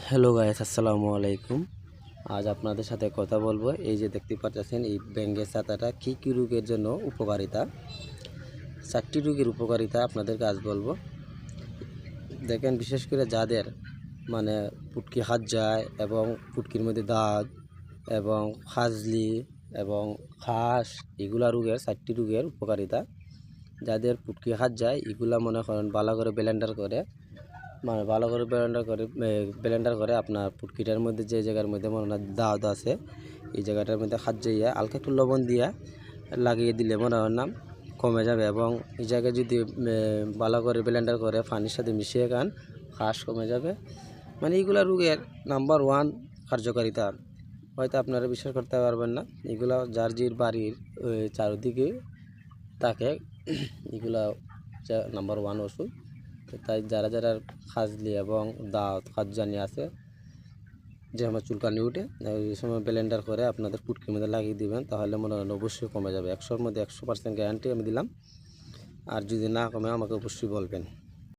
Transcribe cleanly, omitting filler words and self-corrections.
Hello guys, আসসালামু আলাইকুম। আজ আপনাদের সাথে কথা বলবো এই যে দেখতে পাচ্ছেন এই ব্যাঙ্গের ছাতাটা কী রোগের জন্য উপকারিতা, 4টি রোগের উপকারিতা আপনাদেরকে আজ বলবো। দেখেন, বিশেষ করে যাদের মানে পুটকি হাত যায় এবং পুটকির মধ্যে দাগ এবং খাজলি এবং খাস, এগুলা রোগের 4টি রোগের উপকারিতা। যাদের পুটকি হাত যায় এগুলা মনে করেন ভালো করে ব্লেন্ডার করে আপনার পুটকিটার মধ্যে যে জায়গার মধ্যে মনে হয় দাঁত আছে এই জায়গাটার মধ্যে হাত যাইয়া হালকা একটু লবণ দিয়া লাগিয়ে দিলে মনে হয় না কমে যাবে। এবং এই জায়গায় যদি ভালো করে ব্লেন্ডার করে পানির সাথে মিশিয়ে খান, খাস কমে যাবে। মানে এইগুলা রোগের নাম্বার 1 কার্যকারিতা। হয়তো আপনারা বিশ্বাস করতে পারবেন না, এগুলা যার জির বাড়ির চারিদিকে থাকে এগুলা নাম্বার 1 ওষুধ। তাই যারা যারা খাজলি এবং দাঁত খাদ্যানি আছে, যে আমার চুলকানি উঠে, এই সময় ব্লেন্ডার করে আপনাদের পুটকির মধ্যে লাগিয়ে দিবেন, তাহলে মনে হয় অবশ্যই কমে যাবে। 100-র মধ্যে 100% গ্যারান্টি আমি দিলাম। আর যদি না কমে আমাকে অবশ্যই বলবেন।